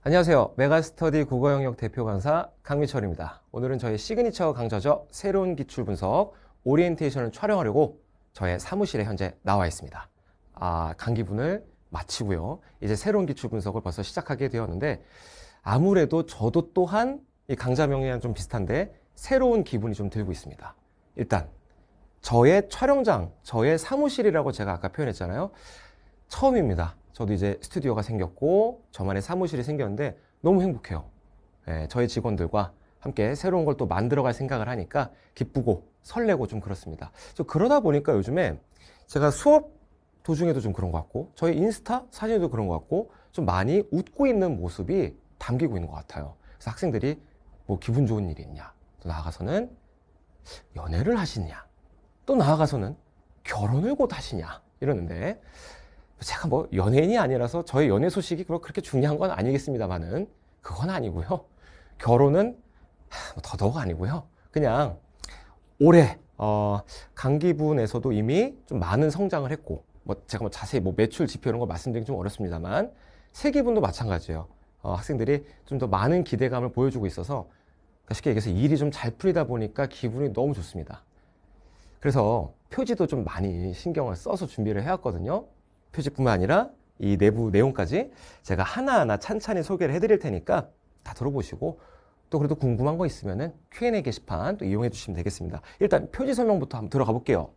안녕하세요. 메가스터디 국어 영역 대표 강사 강민철입니다. 오늘은 저의 시그니처 강좌죠. 새로운 기출 분석 오리엔테이션을 촬영하려고 저의 사무실에 현재 나와 있습니다. 강기분을 마치고요. 이제 새로운 기출 분석을 벌써 시작하게 되었는데 아무래도 저도 또한 이 강좌명이랑 좀 비슷한데 새로운 기분이 좀 들고 있습니다. 일단 저의 촬영장, 저의 사무실이라고 제가 아까 표현했잖아요. 처음입니다. 저도 이제 스튜디오가 생겼고 저만의 사무실이 생겼는데 너무 행복해요. 저희 직원들과 함께 새로운 걸 또 만들어갈 생각을 하니까 기쁘고 설레고 좀 그렇습니다. 그러다 보니까 요즘에 제가 수업 도중에도 좀 그런 것 같고 저희 인스타 사진도 그런 것 같고 좀 많이 웃고 있는 모습이 담기고 있는 것 같아요. 그래서 학생들이 뭐 기분 좋은 일이 있냐, 또 나아가서는 연애를 하시냐, 또 나아가서는 결혼을 곧 하시냐 이러는데 제가 뭐 연예인이 아니라서 저의 연애 소식이 그렇게 중요한 건 아니겠습니다만은 그건 아니고요. 결혼은 더더욱 아니고요. 그냥 올해 강기분에서도 이미 좀 많은 성장을 했고 제가 자세히 매출 지표 이런 거 말씀드리기 좀 어렵습니다만 세기분도 마찬가지예요. 학생들이 좀 더 많은 기대감을 보여주고 있어서 쉽게 얘기해서 일이 좀 잘 풀리다 보니까 기분이 너무 좋습니다. 그래서 표지도 좀 많이 신경을 써서 준비를 해왔거든요. 표지뿐만 아니라 이 내부 내용까지 제가 하나하나 찬찬히 소개를 해드릴 테니까 다 들어보시고 또 그래도 궁금한 거 있으면은 Q&A 게시판 또 이용해 주시면 되겠습니다. 일단 표지 설명부터 한번 들어가 볼게요.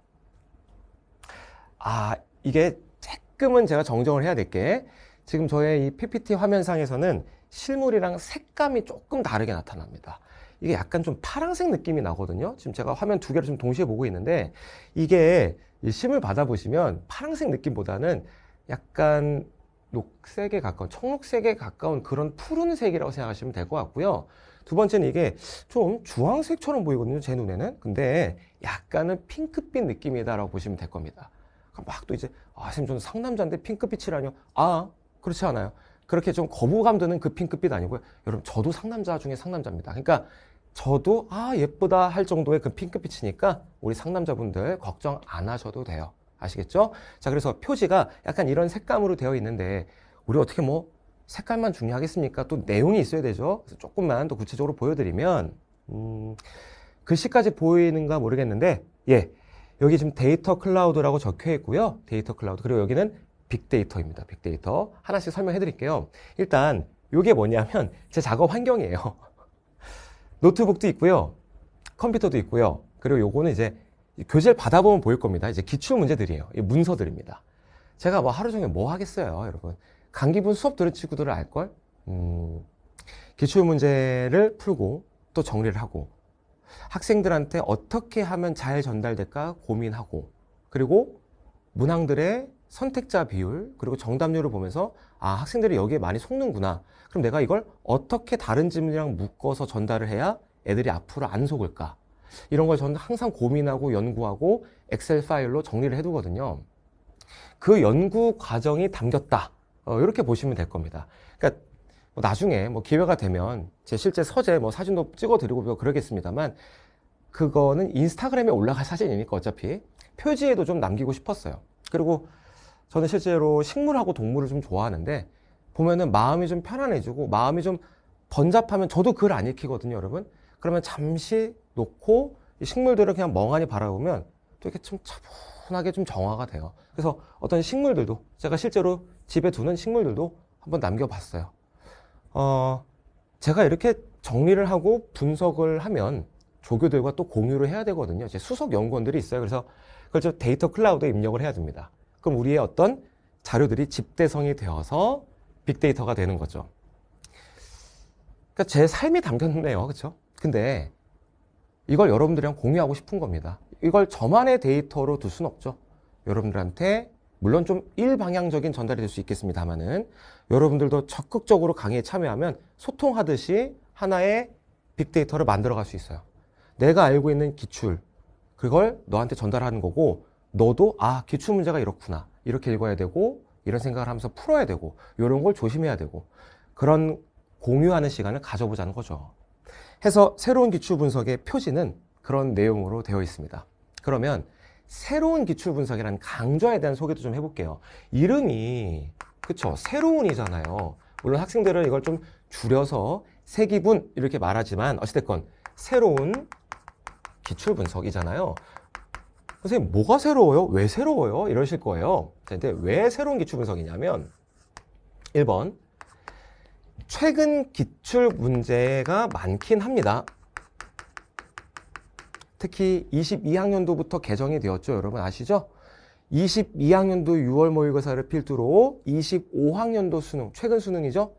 이게 조금은 제가 정정을 해야 될 게 지금 저의 이 PPT 화면상에서는 실물이랑 색감이 조금 다르게 나타납니다. 이게 약간 좀 파란색 느낌이 나거든요. 지금 제가 화면 두 개를 좀 동시에 보고 있는데 이게 이 실물 받아보시면 파란색 느낌보다는 약간 녹색에 가까운, 청록색에 가까운 그런 푸른색이라고 생각하시면 될 것 같고요. 두 번째는 이게 좀 주황색처럼 보이거든요, 제 눈에는. 근데 약간은 핑크빛 느낌이다라고 보시면 될 겁니다. 막 또 이제, 선생님 저는 상남자인데 핑크빛이라뇨? 그렇지 않아요. 그렇게 좀 거부감 드는 그 핑크빛 아니고요. 여러분, 저도 상남자 중에 상남자입니다. 그러니까 저도 예쁘다 할 정도의 그 핑크빛이니까 우리 상남자분들 걱정 안 하셔도 돼요. 아시겠죠? 자, 그래서 표지가 약간 이런 색감으로 되어 있는데 우리 어떻게 색깔만 중요하겠습니까? 또 내용이 있어야 되죠. 그래서 조금만 더 구체적으로 보여드리면 글씨까지 보이는가 모르겠는데 여기 지금 데이터 클라우드라고 적혀 있고요. 데이터 클라우드. 그리고 여기는 빅데이터입니다. 빅데이터. 하나씩 설명해 드릴게요. 일단 이게 뭐냐면 제 작업 환경이에요. 노트북도 있고요. 컴퓨터도 있고요. 그리고 요거는 이제 교재를 받아보면 보일 겁니다. 이제 기출 문제들이에요. 이 문서들입니다. 제가 하루 종일 뭐 하겠어요, 여러분. 강기분 수업 들은 친구들은 알걸? 기출 문제를 풀고 또 정리를 하고 학생들한테 어떻게 하면 잘 전달될까 고민하고 그리고 문항들의 선택자 비율 그리고 정답률을 보면서 학생들이 여기에 많이 속는구나. 그럼 내가 이걸 어떻게 다른 질문이랑 묶어서 전달을 해야 애들이 앞으로 안 속을까? 이런 걸 저는 항상 고민하고 연구하고 엑셀 파일로 정리를 해두거든요. 그 연구 과정이 담겼다. 이렇게 보시면 될 겁니다. 그러니까 나중에 기회가 되면 제 실제 서재 사진도 찍어드리고 그러겠습니다만 그거는 인스타그램에 올라갈 사진이니까 어차피 표지에도 좀 남기고 싶었어요. 그리고 저는 실제로 식물하고 동물을 좀 좋아하는데 보면은 마음이 좀 편안해지고 마음이 좀 번잡하면 저도 글 안 읽히거든요, 여러분. 그러면 잠시 놓고 이 식물들을 그냥 멍하니 바라보면 또 이렇게 좀 차분하게 좀 정화가 돼요. 그래서 어떤 식물들도 제가 실제로 집에 두는 식물들도 한번 남겨봤어요. 제가 이렇게 정리를 하고 분석을 하면 조교들과 또 공유를 해야 되거든요. 제 수석 연구원들이 있어요. 그래서 그걸 데이터 클라우드에 입력을 해야 됩니다. 그럼 우리의 어떤 자료들이 집대성이 되어서 빅데이터가 되는 거죠. 그러니까 제 삶이 담겼네요. 그렇죠? 근데 이걸 여러분들이랑 공유하고 싶은 겁니다. 이걸 저만의 데이터로 둘 수는 없죠. 여러분들한테 물론 좀 일방향적인 전달이 될 수 있겠습니다만은 여러분들도 적극적으로 강의에 참여하면 소통하듯이 하나의 빅데이터를 만들어갈 수 있어요. 내가 알고 있는 기출 그걸 너한테 전달하는 거고 너도 기출 문제가 이렇구나 이렇게 읽어야 되고 이런 생각을 하면서 풀어야 되고 이런 걸 조심해야 되고 그런 공유하는 시간을 가져보자는 거죠. 해서 새로운 기출 분석의 표지는 그런 내용으로 되어 있습니다. 그러면 새로운 기출 분석이라는 강좌에 대한 소개도 좀 해볼게요. 이름이 그쵸 새로운이잖아요. 물론 학생들은 이걸 좀 줄여서 세기분 이렇게 말하지만 어찌됐건 새로운 기출 분석이잖아요. 선생님 뭐가 새로워요? 왜 새로워요? 이러실 거예요. 근데 왜 새로운 기출 분석이냐면 1번 최근 기출 문제가 많긴 합니다. 특히 22학년도부터 개정이 되었죠. 여러분 아시죠? 22학년도 6월 모의고사를 필두로 25학년도 수능, 최근 수능이죠?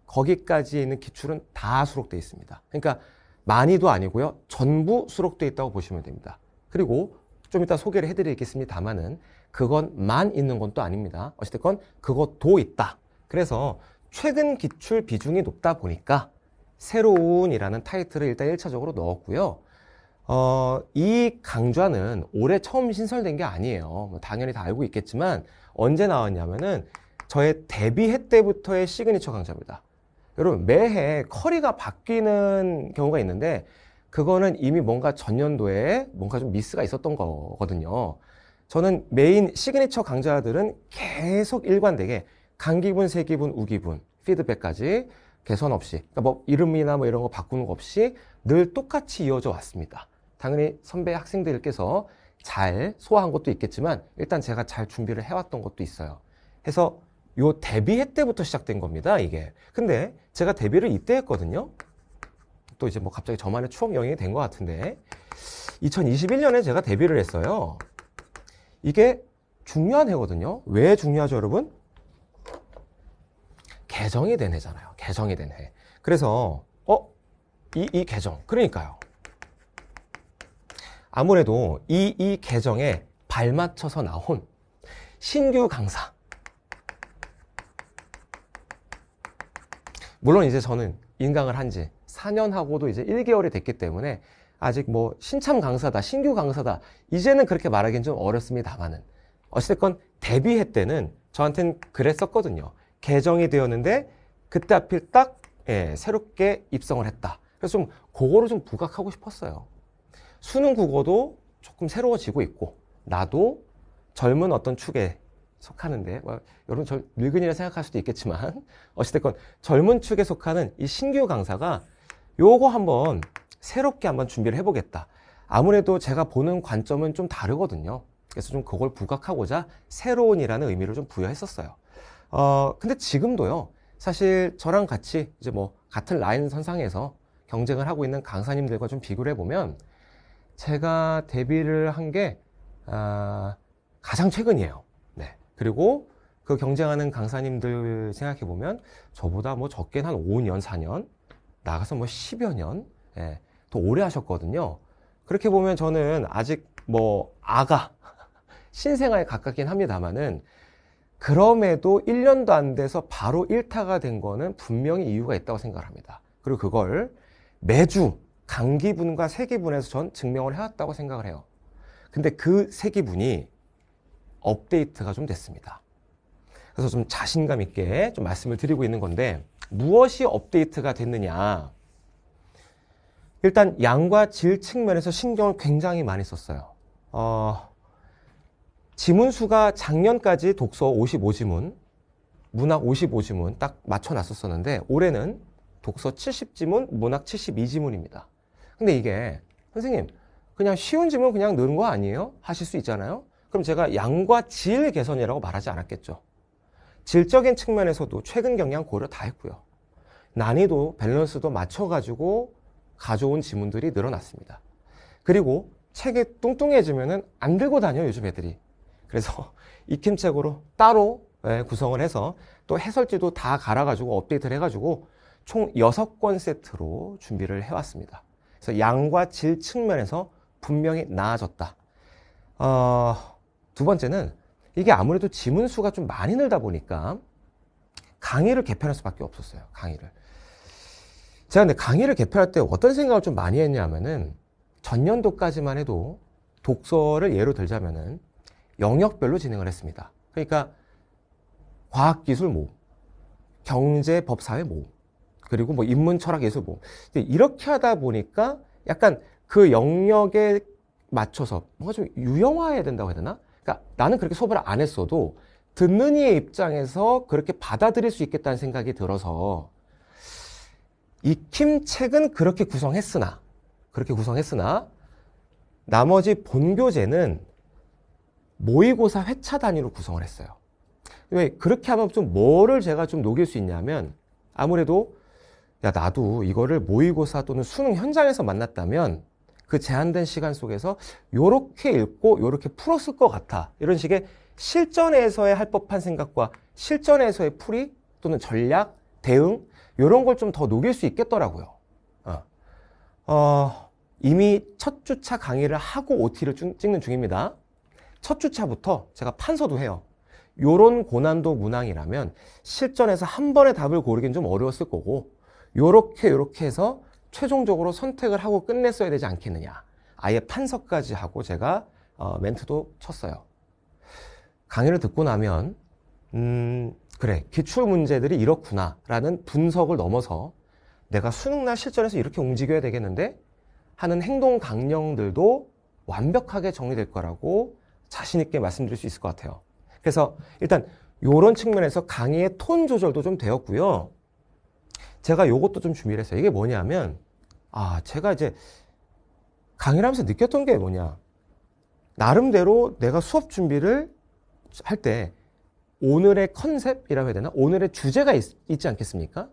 거기까지 있는 기출은 다 수록되어 있습니다. 그러니까 많이도 아니고요. 전부 수록되어 있다고 보시면 됩니다. 그리고 좀 이따 소개를 해드리겠습니다만은 그것만 있는 건 또 아닙니다. 어쨌든 그것도 있다. 그래서 최근 기출 비중이 높다 보니까 새로운이라는 타이틀을 일단 1차적으로 넣었고요. 이 강좌는 올해 처음 신설된 게 아니에요. 당연히 다 알고 있겠지만 언제 나왔냐면은 저의 데뷔해 때부터의 시그니처 강좌입니다. 여러분 매해 커리가 바뀌는 경우가 있는데 그거는 이미 뭔가 전년도에 뭔가 좀 미스가 있었던 거거든요. 저는 메인 시그니처 강좌들은 계속 일관되게 강기분, 세기분, 우기분, 피드백까지 개선 없이 그러니까 뭐 이름이나 뭐 이런 거 바꾸는 거 없이 늘 똑같이 이어져 왔습니다. 당연히 선배 학생들께서 잘 소화한 것도 있겠지만 일단 제가 잘 준비를 해왔던 것도 있어요. 해서 요 데뷔해 때부터 시작된 겁니다, 이게. 근데 제가 데뷔를 이때 했거든요. 또 이제 뭐 갑자기 저만의 추억 여행이 된 것 같은데 2021년에 제가 데뷔를 했어요. 이게 중요한 해거든요. 왜 중요하죠, 여러분? 개정이 된 해잖아요. 개정이 된 해. 그래서 이 개정 그러니까요. 아무래도 이 개정에 발맞춰서 나온 신규 강사. 물론 이제 저는 인강을 한 지 4년 하고도 이제 1개월이 됐기 때문에 아직 뭐 신참 강사다, 신규 강사다 이제는 그렇게 말하기는 좀 어렵습니다만은 어찌됐건 데뷔해 때는 저한테는 그랬었거든요. 개정이 되었는데 그때 하필 딱 새롭게 입성을 했다. 그래서 좀 그거를 좀 부각하고 싶었어요. 수능 국어도 조금 새로워지고 있고 나도 젊은 어떤 축에 속하는데 여러분 저 늙은이라 생각할 수도 있겠지만 어찌됐건 젊은 축에 속하는 이 신규 강사가 요거 한번 새롭게 한번 준비를 해보겠다. 아무래도 제가 보는 관점은 좀 다르거든요. 그래서 좀 그걸 부각하고자 새로운이라는 의미를 좀 부여했었어요. 근데 지금도요. 사실 저랑 같이 이제 뭐 같은 라인 선상에서 경쟁을 하고 있는 강사님들과 좀 비교를 해보면 제가 데뷔를 한 게 가장 최근이에요. 네. 그리고 그 경쟁하는 강사님들 생각해보면 저보다 뭐 적게는 한 5년, 4년, 나가서 뭐 10여 년, 더 오래 하셨거든요. 그렇게 보면 저는 아직 뭐 아가, 신생아에 가깝긴 합니다만은 그럼에도 1년도 안 돼서 바로 1타가 된 거는 분명히 이유가 있다고 생각을 합니다. 그리고 그걸 매주 강기분과 세기분에서 전 증명을 해왔다고 생각을 해요. 근데 그 세기분이 업데이트가 좀 됐습니다. 그래서 좀 자신감 있게 좀 말씀을 드리고 있는 건데 무엇이 업데이트가 됐느냐. 일단 양과 질 측면에서 신경을 굉장히 많이 썼어요. 지문수가 작년까지 독서 55지문, 문학 55지문 딱 맞춰놨었었는데 올해는 독서 70지문, 문학 72지문입니다. 근데 이게 선생님 그냥 쉬운 지문 그냥 넣은 거 아니에요? 하실 수 있잖아요. 그럼 제가 양과 질 개선이라고 말하지 않았겠죠. 질적인 측면에서도 최근 경향 고려 다 했고요. 난이도, 밸런스도 맞춰가지고 가져온 지문들이 늘어났습니다. 그리고 책이 뚱뚱해지면은 안 들고 다녀 요즘 애들이. 그래서 익힘책으로 따로 구성을 해서 또 해설지도 다 갈아가지고 업데이트를 해가지고 총 6권 세트로 준비를 해왔습니다. 그래서 양과 질 측면에서 분명히 나아졌다. 두 번째는 이게 아무래도 지문수가 좀 많이 늘다 보니까 강의를 개편할 수밖에 없었어요. 강의를. 제가 근데 강의를 개편할 때 어떤 생각을 좀 많이 했냐면은 전년도까지만 해도 독서를 예로 들자면은 영역별로 진행을 했습니다. 그러니까 과학기술 모음, 경제, 법, 사회 모음, 그리고 뭐 인문, 철학, 예술 모음. 이렇게 하다 보니까 약간 그 영역에 맞춰서 뭔가 좀 유형화해야 된다고 해야 되나? 그러니까 나는 그렇게 수업을 안 했어도 듣는 이의 입장에서 그렇게 받아들일 수 있겠다는 생각이 들어서 익힘책은 그렇게 구성했으나 나머지 본교재는 모의고사 회차 단위로 구성을 했어요. 왜 그렇게 하면 좀 뭐를 제가 좀 녹일 수 있냐면 아무래도 야 나도 이거를 모의고사 또는 수능 현장에서 만났다면 그 제한된 시간 속에서 요렇게 읽고 요렇게 풀었을 것 같아. 이런 식의 실전에서의 할 법한 생각과 실전에서의 풀이 또는 전략, 대응 요런 걸 좀 더 녹일 수 있겠더라고요. 이미 첫 주차 강의를 하고 OT를 찍는 중입니다. 첫 주차부터 제가 판서도 해요. 요런 고난도 문항이라면 실전에서 한 번에 답을 고르긴 좀 어려웠을 거고 요렇게 해서 최종적으로 선택을 하고 끝냈어야 되지 않겠느냐. 아예 판서까지 하고 제가 멘트도 쳤어요. 강의를 듣고 나면 그래 기출 문제들이 이렇구나 라는 분석을 넘어서 내가 수능날 실전에서 이렇게 움직여야 되겠는데 하는 행동 강령들도 완벽하게 정리될 거라고 자신 있게 말씀드릴 수 있을 것 같아요. 그래서 일단 이런 측면에서 강의의 톤 조절도 좀 되었고요. 제가 요것도 좀 준비를 했어요. 이게 뭐냐면 제가 이제 강의를 하면서 느꼈던 게 뭐냐. 나름대로 내가 수업 준비를 할 때 오늘의 컨셉이라고 해야 되나? 오늘의 주제가 있지 않겠습니까?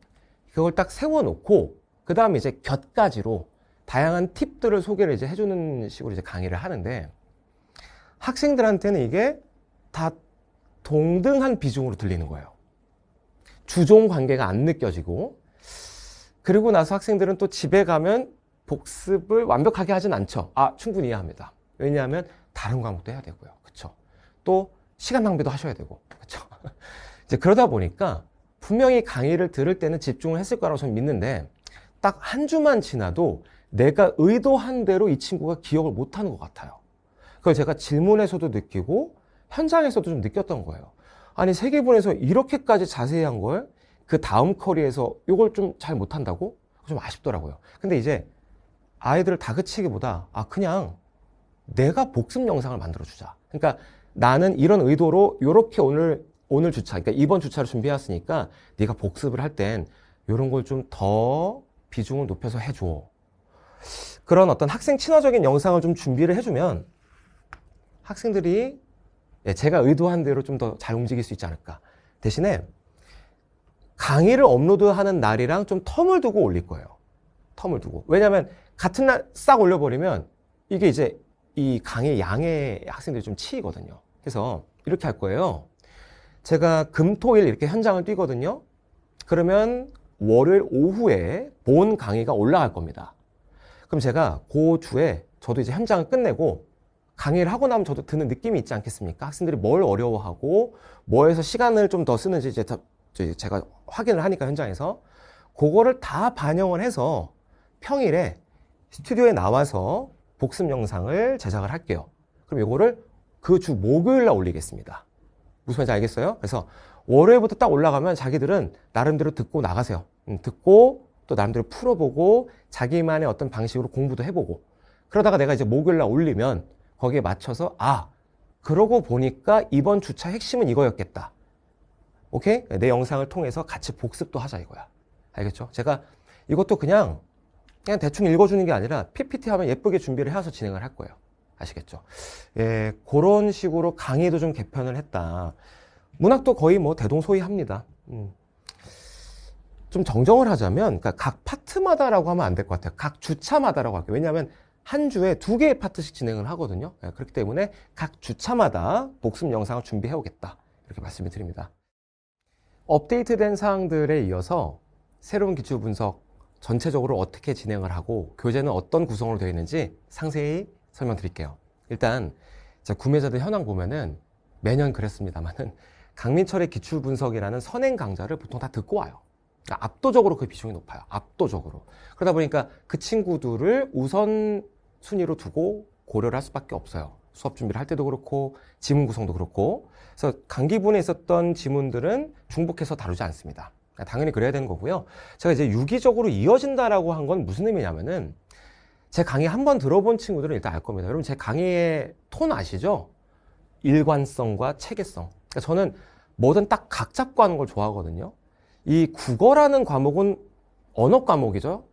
그걸 딱 세워놓고 그 다음에 이제 곁가지로 다양한 팁들을 소개를 이제 해주는 식으로 이제 강의를 하는데 학생들한테는 이게 다 동등한 비중으로 들리는 거예요. 주종 관계가 안 느껴지고 그리고 나서 학생들은 또 집에 가면 복습을 완벽하게 하진 않죠. 충분히 이해합니다. 왜냐하면 다른 과목도 해야 되고요. 그렇죠? 또 시간 낭비도 하셔야 되고. 그렇죠? 이제 그러다 보니까 분명히 강의를 들을 때는 집중을 했을 거라고 저는 믿는데 딱 한 주만 지나도 내가 의도한 대로 이 친구가 기억을 못하는 것 같아요. 그걸 제가 질문에서도 느끼고 현장에서도 좀 느꼈던 거예요. 아니 세계분에서 이렇게까지 자세히 한 걸 그 다음 커리에서 이걸 좀 잘 못한다고? 좀 아쉽더라고요. 근데 이제 아이들을 다그치기보다 그냥 내가 복습 영상을 만들어주자. 그러니까 나는 이런 의도로 이렇게 오늘 주차, 그러니까 이번 주차를 준비해왔으니까 네가 복습을 할 땐 이런 걸 좀 더 비중을 높여서 해줘. 그런 어떤 학생 친화적인 영상을 좀 준비를 해주면 학생들이 제가 의도한 대로 좀 더 잘 움직일 수 있지 않을까. 대신에 강의를 업로드하는 날이랑 좀 텀을 두고 올릴 거예요. 텀을 두고. 왜냐하면 같은 날 싹 올려버리면 이게 이제 이 강의 양의 학생들이 좀 치이거든요. 그래서 이렇게 할 거예요. 제가 금, 토, 일 이렇게 현장을 뛰거든요. 그러면 월요일 오후에 본 강의가 올라갈 겁니다. 그럼 제가 그 주에 저도 이제 현장을 끝내고 강의를 하고 나면 저도 드는 느낌이 있지 않겠습니까? 학생들이 뭘 어려워하고 뭐에서 시간을 좀 더 쓰는지 이제 제가 확인을 하니까 현장에서 그거를 다 반영을 해서 평일에 스튜디오에 나와서 복습 영상을 제작을 할게요. 그럼 이거를 그 주 목요일 날 올리겠습니다. 무슨 말인지 알겠어요? 그래서 월요일부터 딱 올라가면 자기들은 나름대로 듣고 나가세요. 듣고 또 나름대로 풀어보고 자기만의 어떤 방식으로 공부도 해보고 그러다가 내가 이제 목요일 날 올리면 거기에 맞춰서 그러고 보니까 이번 주차 핵심은 이거였겠다. 오케이? 내 영상을 통해서 같이 복습도 하자 이거야. 알겠죠? 제가 이것도 그냥 대충 읽어주는 게 아니라 PPT 하면 예쁘게 준비를 해서 진행을 할 거예요. 아시겠죠? 그런 식으로 강의도 좀 개편을 했다. 문학도 거의 뭐 대동소이합니다. 좀 정정을 하자면, 그러니까 각 파트마다라고 하면 안 될 것 같아요. 각 주차마다라고 할게요. 왜냐하면 한 주에 2개의 파트씩 진행을 하거든요. 그렇기 때문에 각 주차마다 복습 영상을 준비해 오겠다. 이렇게 말씀을 드립니다. 업데이트된 사항들에 이어서 새로운 기출 분석 전체적으로 어떻게 진행을 하고 교재는 어떤 구성으로 되어 있는지 상세히 설명드릴게요. 일단 구매자들 현황 보면은 매년 그랬습니다만은 강민철의 기출 분석이라는 선행 강좌를 보통 다 듣고 와요. 그러니까 압도적으로 그 비중이 높아요. 압도적으로. 그러다 보니까 그 친구들을 우선 순위로 두고 고려를 할 수밖에 없어요. 수업 준비를 할 때도 그렇고 지문 구성도 그렇고. 그래서 강기분에 있었던 지문들은 중복해서 다루지 않습니다. 당연히 그래야 되는 거고요. 제가 이제 유기적으로 이어진다라고 한 건 무슨 의미냐면은 제 강의 한번 들어본 친구들은 일단 알 겁니다. 여러분 제 강의의 톤 아시죠? 일관성과 체계성. 그러니까 저는 뭐든 딱 각 잡고 하는 걸 좋아하거든요. 이 국어라는 과목은 언어 과목이죠.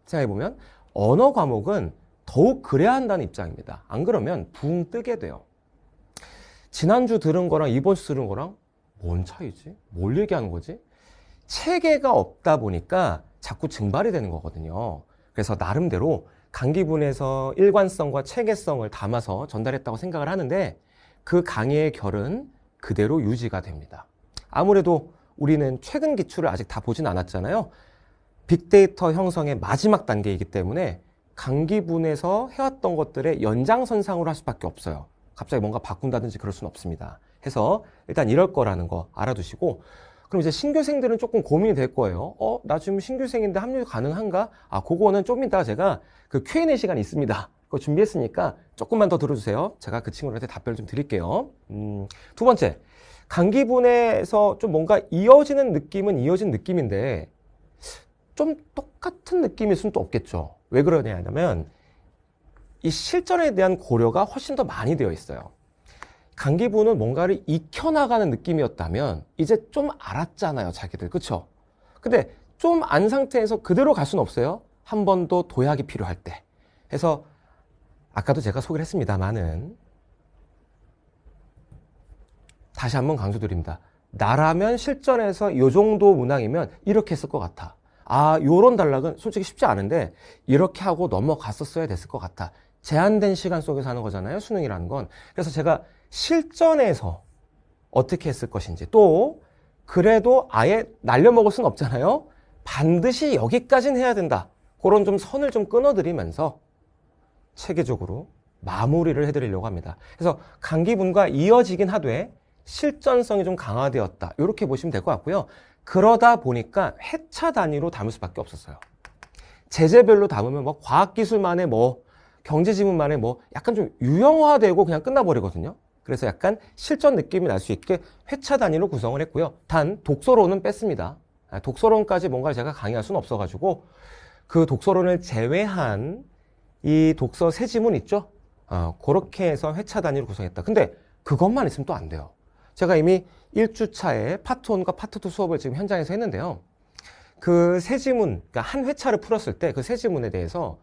생각해보면 언어 과목은 더욱 그래야 한다는 입장입니다. 안 그러면 붕 뜨게 돼요. 지난주 들은 거랑 이번 주 들은 거랑 뭔 차이지? 뭘 얘기하는 거지? 체계가 없다 보니까 자꾸 증발이 되는 거거든요. 그래서 나름대로 강기분에서 일관성과 체계성을 담아서 전달했다고 생각을 하는데 그 강의의 결은 그대로 유지가 됩니다. 아무래도 우리는 최근 기출을 아직 다 보진 않았잖아요. 빅데이터 형성의 마지막 단계이기 때문에 강기분에서 해왔던 것들의 연장선상으로 할 수밖에 없어요. 갑자기 뭔가 바꾼다든지 그럴 수는 없습니다. 해서 일단 이럴 거라는 거 알아두시고, 그럼 이제 신규생들은 조금 고민이 될 거예요. 나 지금 신규생인데 합류 가능한가? 그거는 좀 이따가 제가 그 Q&A 시간이 있습니다. 그거 준비했으니까 조금만 더 들어주세요. 제가 그 친구들한테 답변을 좀 드릴게요. 두 번째, 강기분에서 좀 뭔가 이어지는 느낌은 이어진 느낌인데 좀 똑같은 느낌일 수는 또 없겠죠. 왜 그러냐면 이 실전에 대한 고려가 훨씬 더 많이 되어 있어요. 강기분은 뭔가를 익혀나가는 느낌이었다면 이제 좀 알았잖아요, 자기들. 그쵸? 근데 좀 안 상태에서 그대로 갈 수는 없어요. 한 번 더 도약이 필요할 때. 해서 아까도 제가 소개를 했습니다만은 다시 한번 강조드립니다. 나라면 실전에서 이 정도 문항이면 이렇게 했을 것 같아. 요런 단락은 솔직히 쉽지 않은데 이렇게 하고 넘어갔었어야 됐을 것 같아. 제한된 시간 속에서 하는 거잖아요, 수능이라는 건. 그래서 제가 실전에서 어떻게 했을 것인지, 또 그래도 아예 날려먹을 수는 없잖아요. 반드시 여기까지는 해야 된다. 그런 좀 선을 좀 끊어드리면서 체계적으로 마무리를 해드리려고 합니다. 그래서 강기분과 이어지긴 하되 실전성이 좀 강화되었다. 이렇게 보시면 될 것 같고요. 그러다 보니까 회차 단위로 담을 수밖에 없었어요. 제재별로 담으면 뭐 과학기술만의 뭐 경제지문만의 뭐 약간 좀 유형화되고 그냥 끝나버리거든요. 그래서 약간 실전 느낌이 날 수 있게 회차 단위로 구성을 했고요. 단 독서론은 뺐습니다. 독서론까지 뭔가 제가 강의할 수는 없어가지고 그 독서론을 제외한 이 독서 세 지문 있죠? 그렇게 해서 회차 단위로 구성했다. 근데 그것만 있으면 또 안 돼요. 제가 이미 1주차에 파트 1과 파트 2 수업을 지금 현장에서 했는데요. 그 세 지문, 그러니까 한 회차를 풀었을 때 그 세 지문에 대해서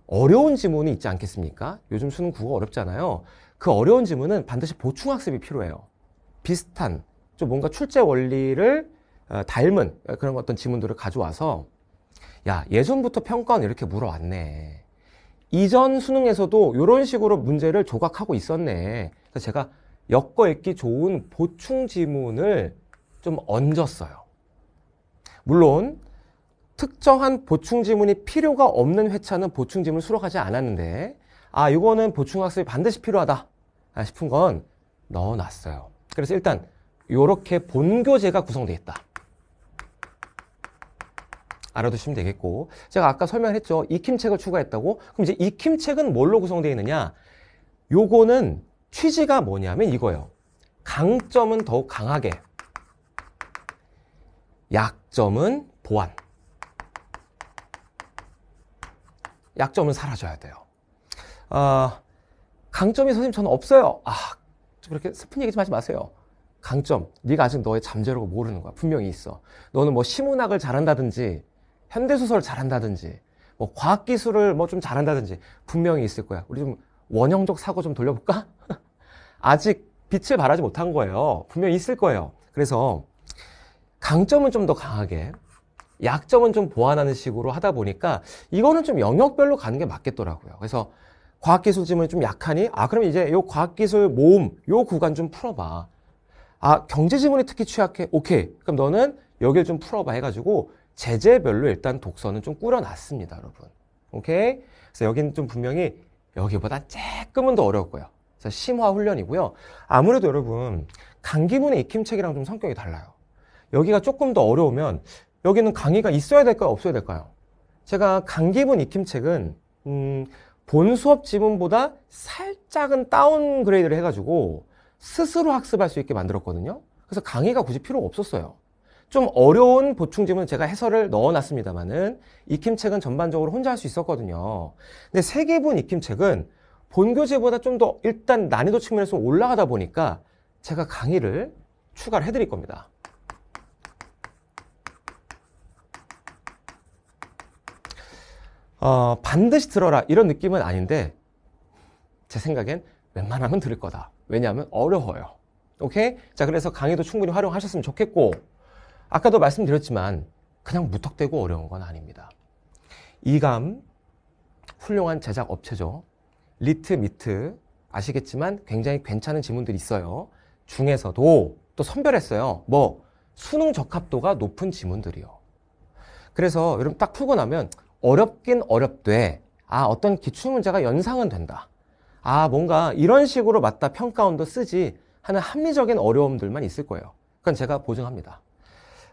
어려운 지문이 있지 않겠습니까? 요즘 수능 국어 어렵잖아요. 그 어려운 지문은 반드시 보충학습이 필요해요. 비슷한, 좀 뭔가 출제 원리를 닮은 그런 어떤 지문들을 가져와서 야, 예전부터 평가는 이렇게 물어왔네. 이전 수능에서도 이런 식으로 문제를 조각하고 있었네. 그래서 제가 엮어 읽기 좋은 보충 지문을 좀 얹었어요. 물론 특정한 보충 지문이 필요가 없는 회차는 보충 지문을 수록하지 않았는데 이거는 보충학습이 반드시 필요하다 싶은 건 넣어놨어요. 그래서 일단 이렇게 본교재가 구성되어 있다. 알아두시면 되겠고, 제가 아까 설명했죠. 익힘책을 추가했다고. 그럼 이제 익힘책은 뭘로 구성되어 있느냐? 요거는 취지가 뭐냐면 이거예요. 강점은 더욱 강하게, 약점은 보완. 약점은 사라져야 돼요. 강점이 선생님 저는 없어요. 좀 그렇게 슬픈 얘기 좀 하지 마세요. 강점, 네가 아직 너의 잠재력을 모르는 거야. 분명히 있어. 너는 뭐 시문학을 잘한다든지 현대소설을 잘한다든지 뭐 과학기술을 뭐 좀 잘한다든지 분명히 있을 거야. 우리 좀 원형적 사고 좀 돌려볼까? 아직 빛을 발하지 못한 거예요. 분명히 있을 거예요. 그래서 강점은 좀 더 강하게, 약점은 좀 보완하는 식으로 하다 보니까 이거는 좀 영역별로 가는 게 맞겠더라고요. 그래서 과학기술 지문이 좀 약하니 그럼 이제 요 과학기술 모음 요 구간 좀 풀어봐. 경제 지문이 특히 취약해. 오케이. 그럼 너는 여길 좀 풀어봐 해가지고 제재별로 일단 독서는 좀 꾸려놨습니다, 여러분. 오케이? 그래서 여기는 좀 분명히 여기보다 조금은 더 어려울 거예요. 그래서 심화 훈련이고요. 아무래도 여러분 강기분의 익힘책이랑 좀 성격이 달라요. 여기가 조금 더 어려우면 여기는 강의가 있어야 될까요? 없어야 될까요? 제가 강기분 익힘책은 본 수업 지문보다 살짝은 다운그레이드를 해가지고 스스로 학습할 수 있게 만들었거든요. 그래서 강의가 굳이 필요가 없었어요. 좀 어려운 보충 지문은 제가 해설을 넣어놨습니다만은 익힘책은 전반적으로 혼자 할 수 있었거든요. 근데 세계분 익힘책은 본교재보다 좀 더 일단 난이도 측면에서 올라가다 보니까 제가 강의를 추가를 해드릴 겁니다. 반드시 들어라 이런 느낌은 아닌데 제 생각엔 웬만하면 들을 거다. 왜냐하면 어려워요. 오케이? 자, 그래서 강의도 충분히 활용하셨으면 좋겠고, 아까도 말씀드렸지만 그냥 무턱대고 어려운 건 아닙니다. 이감 훌륭한 제작 업체죠. 리트 미트 아시겠지만 굉장히 괜찮은 지문들이 있어요. 중에서도 또 선별했어요. 뭐 수능 적합도가 높은 지문들이요. 그래서 여러분 딱 풀고 나면 어렵긴 어렵되 어떤 기출문제가 연상은 된다. 뭔가 이런 식으로 맞다 평가원도 쓰지 하는 합리적인 어려움들만 있을 거예요. 그건 제가 보증합니다.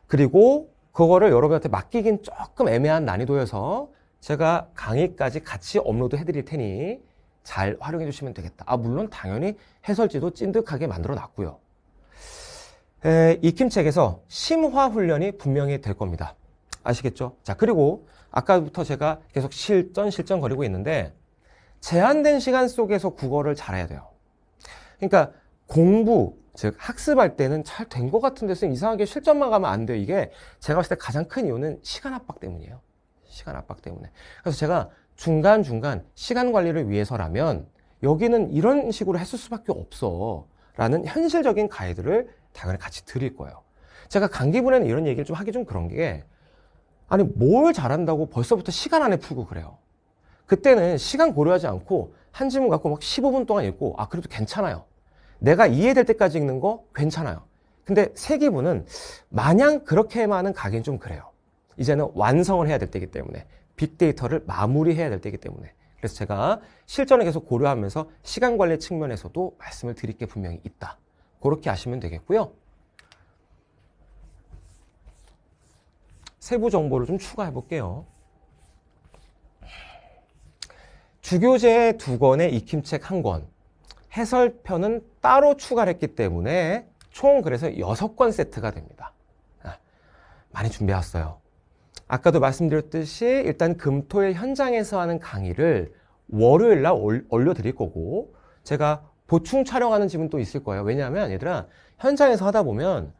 그리고 그거를 여러분한테 맡기긴 조금 애매한 난이도여서 제가 강의까지 같이 업로드 해드릴 테니 잘 활용해 주시면 되겠다. 물론 당연히 해설지도 찐득하게 만들어 놨고요. 익힘책에서 심화 훈련이 분명히 될 겁니다. 아시겠죠? 자, 그리고 아까부터 제가 계속 실전 거리고 있는데 제한된 시간 속에서 국어를 잘해야 돼요. 그러니까 공부, 즉 학습할 때는 잘 된 것 같은데 이상하게 실전만 가면 안 돼요. 이게 제가 봤을 때 가장 큰 이유는 시간 압박 때문이에요. 시간 압박 때문에. 그래서 제가 중간중간 시간 관리를 위해서라면 여기는 이런 식으로 했을 수밖에 없어 라는 현실적인 가이드를 당연히 같이 드릴 거예요. 제가 강기분에는 이런 얘기를 좀 하기 좀 그런 게 뭘 잘한다고 벌써부터 시간 안에 풀고 그래요. 그때는 시간 고려하지 않고 한 지문 갖고 막 15분 동안 읽고 그래도 괜찮아요. 내가 이해될 때까지 읽는 거 괜찮아요. 근데 세기분은 마냥 그렇게만은 가긴 좀 그래요. 이제는 완성을 해야 될 때이기 때문에 빅데이터를 마무리해야 될 때이기 때문에 그래서 제가 실전을 계속 고려하면서 시간 관리 측면에서도 말씀을 드릴 게 분명히 있다. 그렇게 아시면 되겠고요. 세부 정보를 좀 추가해 볼게요. 주교재 2권에 익힘책 1권, 해설편은 따로 추가를 했기 때문에 총 그래서 6권 세트가 됩니다. 많이 준비해왔어요. 아까도 말씀드렸듯이 일단 금토일 현장에서 하는 강의를 월요일 날 올려드릴 거고 제가 보충 촬영하는 집은 또 있을 거예요. 왜냐하면 얘들아 현장에서 하다 보면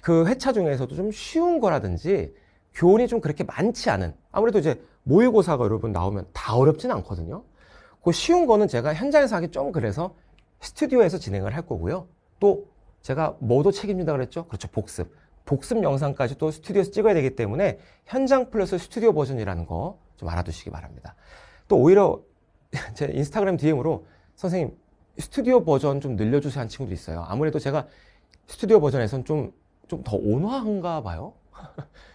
그 회차 중에서도 좀 쉬운 거라든지 교훈이 좀 그렇게 많지 않은 아무래도 이제 모의고사가 여러분 나오면 다 어렵진 않거든요. 그 쉬운 거는 제가 현장에서 하기 좀 그래서 스튜디오에서 진행을 할 거고요. 또 제가 뭐도 책임진다 그랬죠? 그렇죠. 복습 영상까지 또 스튜디오에서 찍어야 되기 때문에 현장 플러스 스튜디오 버전이라는 거 좀 알아두시기 바랍니다. 또 오히려 제 인스타그램 DM으로 선생님 스튜디오 버전 좀 늘려주세요 한 친구도 있어요. 아무래도 제가 스튜디오 버전에선 좀 더 온화한가 봐요.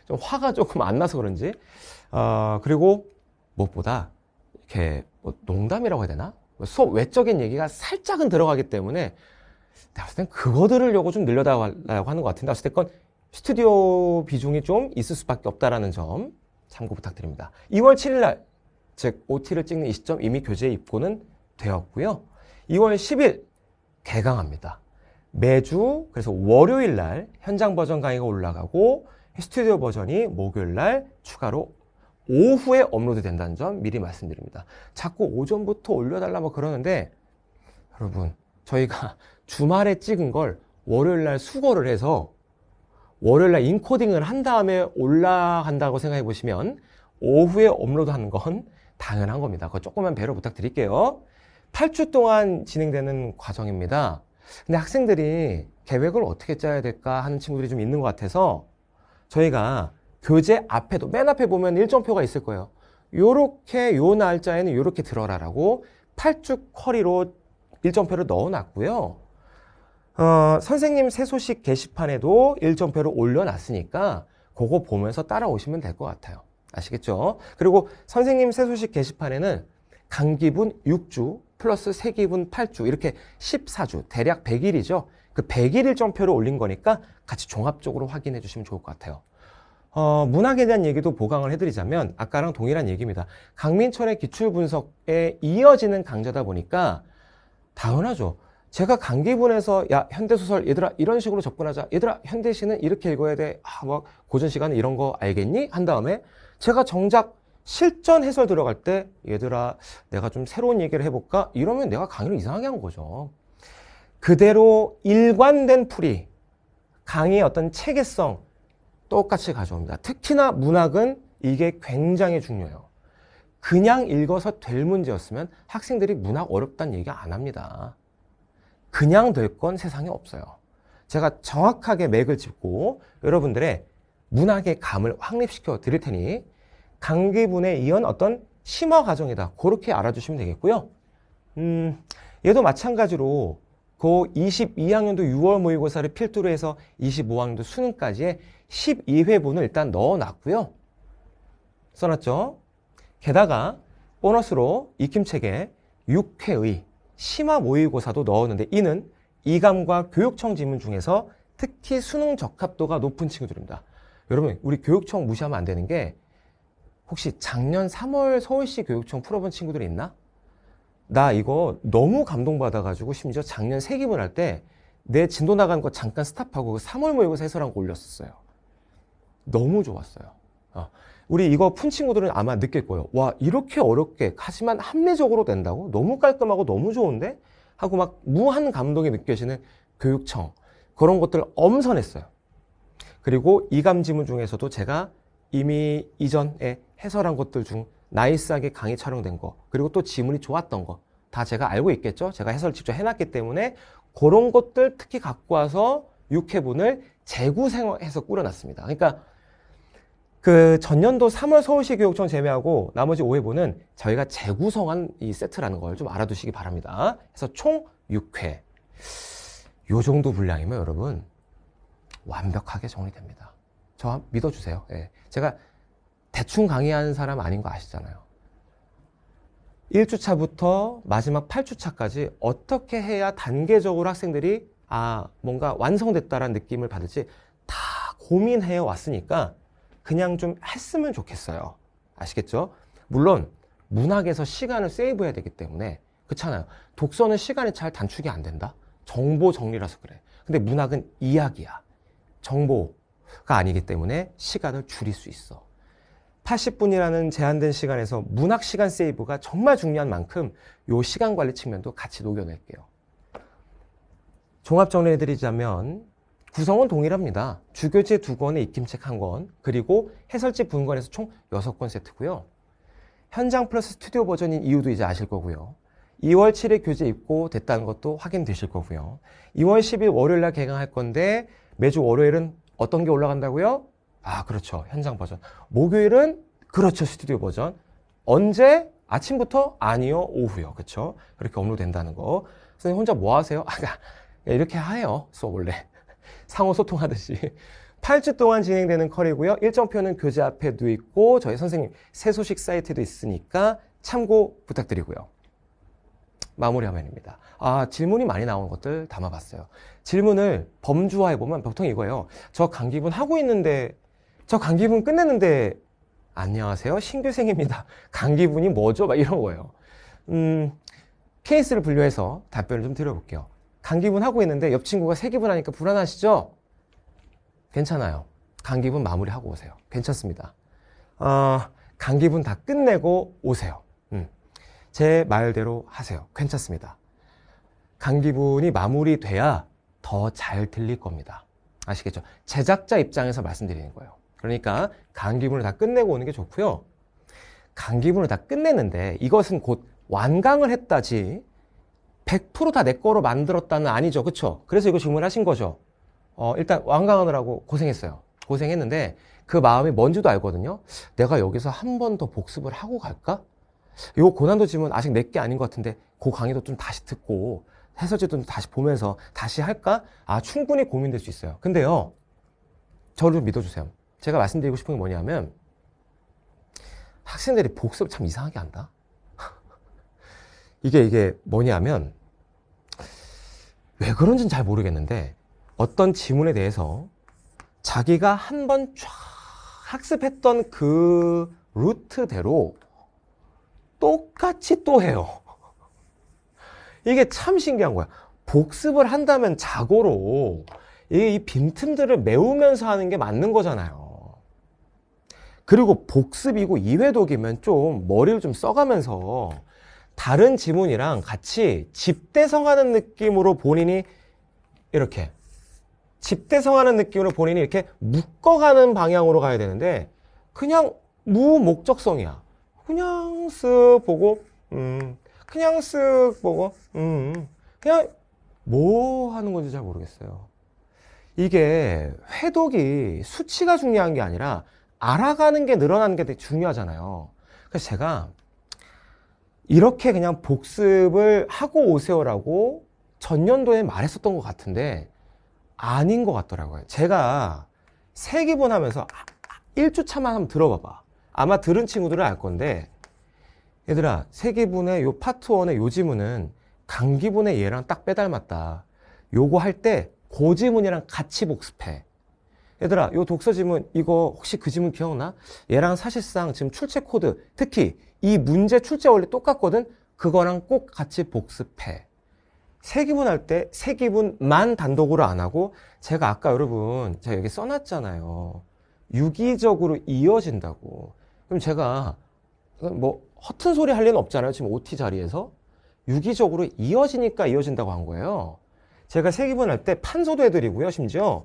좀 화가 조금 안 나서 그런지. 그리고 무엇보다 이렇게 뭐 농담이라고 해야 되나? 수업 외적인 얘기가 살짝은 들어가기 때문에 내가 봤을 땐 그거 들으려고 좀 늘려달라고 하는 것 같은데 어쨌든 스튜디오 비중이 좀 있을 수밖에 없다라는 점 참고 부탁드립니다. 2월 7일 날, 즉 OT를 찍는 이 시점 이미 교재에 입고는 되었고요. 2월 10일 개강합니다. 매주 그래서 월요일 날 현장 버전 강의가 올라가고 스튜디오 버전이 목요일 날 추가로 오후에 업로드 된다는 점 미리 말씀드립니다. 자꾸 오전부터 올려달라 뭐 그러는데 여러분 저희가 주말에 찍은 걸 월요일 날 수거를 해서 월요일 날 인코딩을 한 다음에 올라간다고 생각해 보시면 오후에 업로드하는 건 당연한 겁니다. 그거 조금만 배려 부탁드릴게요. 8주 동안 진행되는 과정입니다. 근데 학생들이 계획을 어떻게 짜야 될까 하는 친구들이 좀 있는 것 같아서 저희가 교재 앞에도 맨 앞에 보면 일정표가 있을 거예요. 요렇게 요 날짜에는 요렇게 들어라라고 8주 커리로 일정표를 넣어놨고요. 선생님 새 소식 게시판에도 일정표를 올려놨으니까 그거 보면서 따라오시면 될 것 같아요. 아시겠죠? 그리고 선생님 새 소식 게시판에는 강기분 6주 플러스 세기분 8주 이렇게 14주 대략 100일이죠. 그 100일 일정표를 올린 거니까 같이 종합적으로 확인해 주시면 좋을 것 같아요. 문학에 대한 얘기도 보강을 해드리자면 아까랑 동일한 얘기입니다. 강민철의 기출분석에 이어지는 강좌다 보니까 당연하죠. 제가 강기분에서 야 현대소설 얘들아 이런 식으로 접근하자. 얘들아 현대시는 이렇게 읽어야 돼. 뭐 고전시간은 이런 거 알겠니? 한 다음에 제가 정작 실전 해설 들어갈 때 얘들아 내가 좀 새로운 얘기를 해볼까? 이러면 내가 강의를 이상하게 한 거죠. 그대로 일관된 풀이 강의의 어떤 체계성 똑같이 가져옵니다. 특히나 문학은 이게 굉장히 중요해요. 그냥 읽어서 될 문제였으면 학생들이 문학 어렵다는 얘기 안 합니다. 그냥 될 건 세상에 없어요. 제가 정확하게 맥을 짚고 여러분들의 문학의 감을 확립시켜 드릴 테니 강기분에 이은 어떤 심화 과정이다. 그렇게 알아주시면 되겠고요. 얘도 마찬가지로 그 22학년도 6월 모의고사를 필두로 해서 25학년도 수능까지의 12회분을 일단 넣어놨고요. 써놨죠? 게다가 보너스로 익힘책에 6회의 심화 모의고사도 넣었는데 이는 이감과 교육청 지문 중에서 특히 수능 적합도가 높은 친구들입니다. 여러분, 우리 교육청 무시하면 안 되는 게 혹시 작년 3월 서울시 교육청 풀어본 친구들이 있나? 나 이거 너무 감동받아가지고 심지어 작년 세기분 할 때 내 진도 나간 거 잠깐 스탑하고 3월 모의고사 해설한 거 올렸었어요. 너무 좋았어요. 우리 이거 푼 친구들은 아마 느낄 거예요. 와, 이렇게 어렵게 하지만 합리적으로 된다고? 너무 깔끔하고 너무 좋은데? 하고 막 무한 감동이 느껴지는 교육청. 그런 것들 엄선했어요. 그리고 이감 지문 중에서도 제가 이미 이전에 해설한 것들 중 나이스하게 강의 촬영된 거, 그리고 또 지문이 좋았던 거, 다 제가 알고 있겠죠? 제가 해설 직접 해놨기 때문에 그런 것들 특히 갖고 와서 6회분을 재구성해서 꾸려놨습니다. 그러니까 그 전년도 3월 서울시 교육청 제외하고 나머지 5회분은 저희가 재구성한 이 세트라는 걸 좀 알아두시기 바랍니다. 그래서 총 6회. 요 정도 분량이면 여러분 완벽하게 정리됩니다. 저 믿어주세요. 예. 제가 대충 강의하는 사람 아닌 거 아시잖아요. 1주차부터 마지막 8주차까지 어떻게 해야 단계적으로 학생들이 뭔가 완성됐다라는 느낌을 받을지 다 고민해 왔으니까 그냥 좀 했으면 좋겠어요. 아시겠죠? 물론 문학에서 시간을 세이브해야 되기 때문에 그렇잖아요. 독서는 시간이 잘 단축이 안 된다. 정보 정리라서 그래. 근데 문학은 이야기야. 정보가 아니기 때문에 시간을 줄일 수 있어. 80분이라는 제한된 시간에서 문학 시간 세이브가 정말 중요한 만큼 이 시간 관리 측면도 같이 녹여낼게요. 종합 정리해드리자면 구성은 동일합니다. 주교재 2권에 익힘책 1권, 그리고 해설집 분권에서 총 6권 세트고요. 현장 플러스 스튜디오 버전인 이유도 이제 아실 거고요. 2월 7일 교재 입고됐다는 것도 확인되실 거고요. 2월 10일 월요일날 개강할 건데 매주 월요일은 어떤 게 올라간다고요? 그렇죠. 현장 버전. 목요일은 그렇죠. 스튜디오 버전. 언제? 아침부터? 아니요. 오후요. 그렇죠. 그렇게 업로드된다는 거. 선생님 혼자 뭐 하세요? 이렇게 해요. 수업 원래. 상호 소통하듯이. 8주 동안 진행되는 컬이고요. 일정표는 교재 앞에도 있고 저희 선생님 새 소식 사이트도 있으니까 참고 부탁드리고요. 마무리 화면입니다. 질문이 많이 나온 것들 담아봤어요. 질문을 범주화해보면 보통 이거예요. 저 강기분 하고 있는데, 저 강기분 끝냈는데, 안녕하세요. 신규생입니다. 강기분이 뭐죠? 막 이런 거예요. 케이스를 분류해서 답변을 좀 드려볼게요. 강기분 하고 있는데 옆 친구가 세기분 하니까 불안하시죠? 괜찮아요. 강기분 마무리하고 오세요. 괜찮습니다. 강기분 다 끝내고 오세요. 제 말대로 하세요. 괜찮습니다. 강기분이 마무리돼야 더 잘 들릴 겁니다. 아시겠죠? 제작자 입장에서 말씀드리는 거예요. 그러니까 강기분을 다 끝내고 오는 게 좋고요. 강기분을 다 끝냈는데 이것은 곧 완강을 했다지 100% 다 내 거로 만들었다는 아니죠. 그렇죠? 그래서 이거 질문하신 거죠. 일단 완강하느라고 고생했어요. 고생했는데 그 마음이 뭔지도 알거든요. 내가 여기서 한 번 더 복습을 하고 갈까? 요 고난도 질문 아직 내게 아닌 것 같은데 그 강의도 좀 다시 듣고 해설지도 좀 다시 보면서 다시 할까? 충분히 고민될 수 있어요. 근데요, 저를 좀 믿어주세요. 제가 말씀드리고 싶은 게 뭐냐면 학생들이 복습 참 이상하게 한다. 이게 뭐냐면 왜 그런지는 잘 모르겠는데 어떤 지문에 대해서 자기가 한 번 쫙 학습했던 그 루트대로 똑같이 또 해요. 이게 참 신기한 거야. 복습을 한다면 자고로 이 빈틈들을 메우면서 하는 게 맞는 거잖아요. 그리고 복습이고 2회독이면 좀 머리를 좀 써가면서 다른 지문이랑 같이 집대성하는 느낌으로 본인이 이렇게 집대성하는 느낌으로 본인이 이렇게 묶어가는 방향으로 가야 되는데 그냥 무목적성이야. 그냥 쓱 보고 그냥 쓱 보고 그냥 뭐 하는 건지 잘 모르겠어요. 이게 회독이 수치가 중요한 게 아니라 알아가는 게 늘어나는 게 되게 중요하잖아요. 그래서 제가 이렇게 그냥 복습을 하고 오세요라고 전년도에 말했었던 것 같은데 아닌 것 같더라고요. 제가 세기분 하면서 1주차만 한번 들어봐봐. 아마 들은 친구들은 알 건데, 얘들아, 세기분의 요 파트 1의 요 지문은 강기분의 얘랑 딱 빼닮았다. 요거 할 때 그 지문이랑 같이 복습해. 얘들아, 요 독서 지문, 이거 혹시 그 지문 기억나? 얘랑 사실상 지금 출제 코드, 특히 이 문제 출제 원리 똑같거든? 그거랑 꼭 같이 복습해. 세기분 할 때 세기분만 단독으로 안 하고, 제가 아까 여러분, 제가 여기 써놨잖아요. 유기적으로 이어진다고. 그럼 제가 뭐 허튼 소리 할 리는 없잖아요. 지금 OT 자리에서. 유기적으로 이어지니까 이어진다고 한 거예요. 제가 세기분 할 때 판서도 해드리고요. 심지어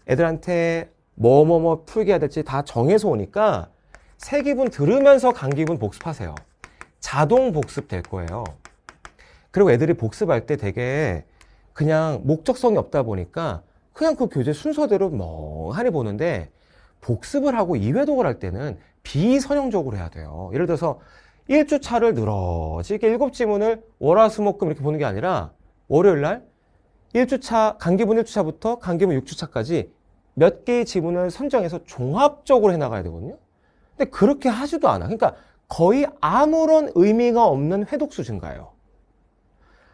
애들한테 뭐뭐뭐 풀게 해야 될지 다 정해서 오니까 세기분 들으면서 강기분 복습하세요. 자동 복습 될 거예요. 그리고 애들이 복습할 때 되게 그냥 목적성이 없다 보니까 그냥 그 교재 순서대로 멍하니 보는데 복습을 하고 2회독을 할 때는 비선형적으로 해야 돼요. 예를 들어서 1주차를 늘어지게 7지문을 월화수목금 이렇게 보는 게 아니라 월요일날 1주차, 강기분 1주차부터 강기분 6주차까지 몇 개의 지문을 선정해서 종합적으로 해나가야 되거든요. 근데 그렇게 하지도 않아. 그러니까 거의 아무런 의미가 없는 회독 수준가예요.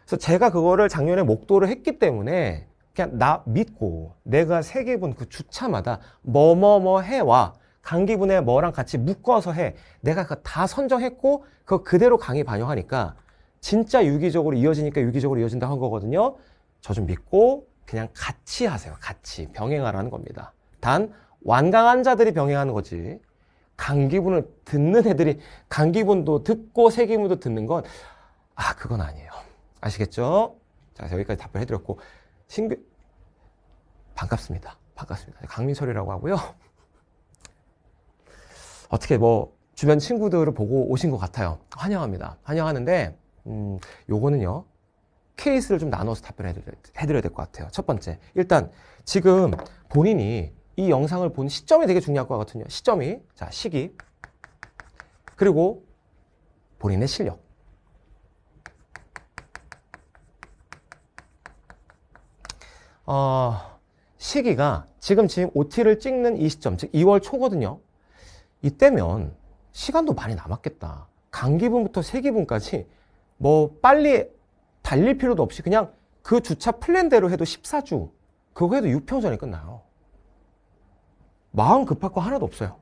그래서 제가 그거를 작년에 목도를 했기 때문에 그냥 나 믿고 내가 세기분 그 주차마다 뭐뭐뭐 해와 강기분에 뭐랑 같이 묶어서 해. 내가 그거 다 선정했고 그거 그대로 강의 반영하니까 진짜 유기적으로 이어지니까 유기적으로 이어진다 한 거거든요. 저 좀 믿고 그냥 같이 하세요. 같이 병행하라는 겁니다. 단 완강한 자들이 병행하는 거지. 강기분을 듣는 애들이 강기분도 듣고 세기분도 듣는 건 그건 아니에요. 아시겠죠? 자, 여기까지 답변해드렸고 신규 반갑습니다. 반갑습니다. 강민철이라고 하고요. 어떻게 뭐 주변 친구들을 보고 오신 것 같아요. 환영합니다. 환영하는데 요거는요. 케이스를 좀 나눠서 답변해드려야 될 것 같아요. 첫 번째, 일단 지금 본인이 이 영상을 본 시점이 되게 중요할 것 같거든요. 시점이, 자, 시기, 그리고 본인의 실력. 시기가 지금 OT를 찍는 이 시점, 즉 2월 초거든요. 이때면 시간도 많이 남았겠다. 강기분부터 세기분까지 뭐 빨리 달릴 필요도 없이 그냥 그 주차 플랜대로 해도 14주, 그거 해도 6평전에 끝나요. 마음 급할 거 하나도 없어요.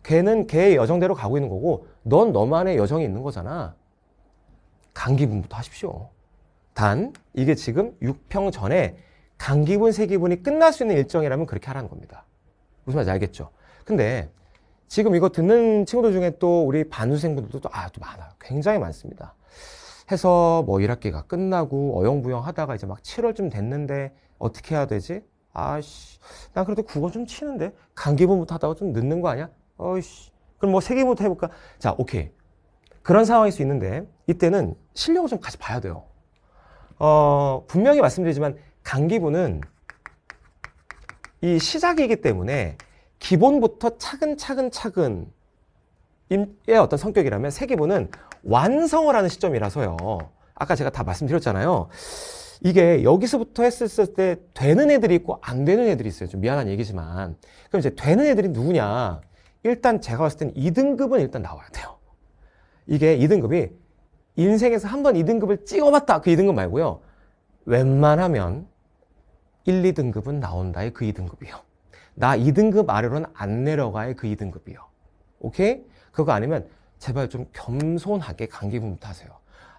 걔는 걔의 여정대로 가고 있는 거고 넌 너만의 여정이 있는 거잖아. 강기분부터 하십시오. 단 이게 지금 6평 전에 강기분, 세기분이 끝날 수 있는 일정이라면 그렇게 하라는 겁니다. 무슨 말인지 알겠죠? 근데 지금 이거 듣는 친구들 중에 또 우리 반수생분들도 또 많아요. 굉장히 많습니다. 해서 뭐 1학기가 끝나고 어영부영 하다가 이제 막 7월쯤 됐는데 어떻게 해야 되지? 난 그래도 국어 좀 치는데 강기분부터 하다가 좀 늦는 거 아니야? 그럼 뭐 세기분부터 해볼까? 자, 오케이. 그런 상황일 수 있는데 이때는 실력을 좀 같이 봐야 돼요. 분명히 말씀드리지만 강기분은 이 시작이기 때문에 기본부터 차근차근의 어떤 성격이라면 세기분은 완성을 하는 시점이라서요. 아까 제가 다 말씀드렸잖아요. 이게 여기서부터 했을 때 되는 애들이 있고 안 되는 애들이 있어요. 좀 미안한 얘기지만. 그럼 이제 되는 애들이 누구냐? 일단 제가 봤을 땐 2등급은 일단 나와야 돼요. 이게 2등급이 인생에서 한 번 2등급을 찍어봤다. 그 2등급 말고요. 웬만하면 1, 2등급은 나온다의 그 2등급이요. 나 2등급 아래로는 안 내려가의 그 2등급이요. 오케이? 그거 아니면 제발 좀 겸손하게 강기분부터 하세요.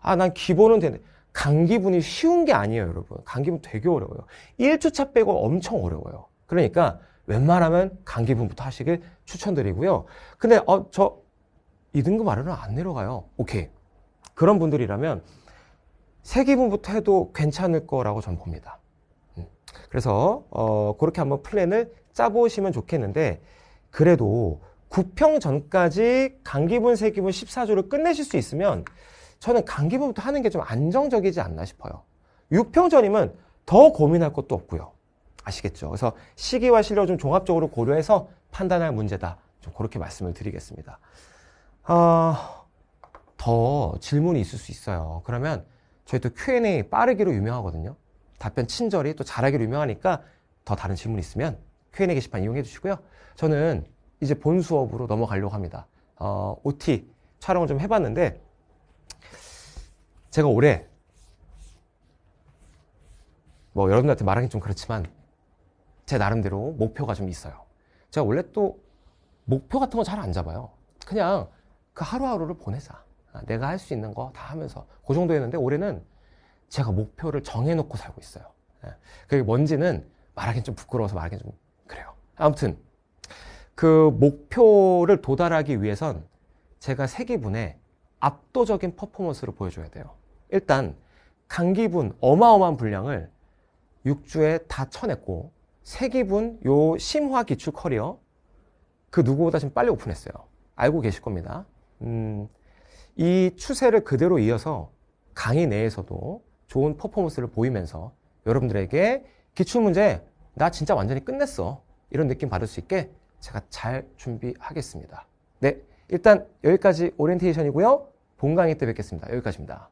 난 기본은 되는데 강기분이 쉬운 게 아니에요, 여러분. 강기분 되게 어려워요. 1주차 빼고 엄청 어려워요. 그러니까 웬만하면 강기분부터 하시길 추천드리고요. 근데 저 2등급 아래로는 안 내려가요. 오케이. 그런 분들이라면 세기분부터 해도 괜찮을 거라고 저는 봅니다. 그래서 그렇게 한번 플랜을 짜보시면 좋겠는데, 그래도 9평 전까지 강기분, 세기분 14조를 끝내실 수 있으면 저는 강기분부터 하는 게 좀 안정적이지 않나 싶어요. 6평 전이면 더 고민할 것도 없고요. 아시겠죠? 그래서 시기와 실력을 좀 종합적으로 고려해서 판단할 문제다. 좀 그렇게 말씀을 드리겠습니다. 더 질문이 있을 수 있어요. 그러면 저희 또 Q&A 빠르기로 유명하거든요. 답변 친절히 또 잘하기로 유명하니까 더 다른 질문 있으면 Q&A 게시판 이용해 주시고요. 저는 이제 본 수업으로 넘어가려고 합니다. OT 촬영을 좀 해봤는데, 제가 올해 뭐 여러분들한테 말하기 좀 그렇지만 제 나름대로 목표가 좀 있어요. 제가 원래 또 목표 같은 거 잘 안 잡아요. 그냥 그 하루하루를 보내자. 내가 할 수 있는 거 다 하면서 그 정도였는데, 올해는 제가 목표를 정해놓고 살고 있어요. 그게 뭔지는 말하기는 좀 부끄러워서 말하기는 좀 그래요. 아무튼 그 목표를 도달하기 위해선 제가 세기분에 압도적인 퍼포먼스를 보여줘야 돼요. 일단 강기분 어마어마한 분량을 6주에 다 쳐냈고, 세기분 요 심화 기출 커리어 그 누구보다 지금 빨리 오픈했어요. 알고 계실 겁니다. 이 추세를 그대로 이어서 강의 내에서도 좋은 퍼포먼스를 보이면서 여러분들에게 기출문제 나 진짜 완전히 끝냈어, 이런 느낌 받을 수 있게 제가 잘 준비하겠습니다. 네, 일단 여기까지 오리엔테이션이고요. 본 강의 때 뵙겠습니다. 여기까지입니다.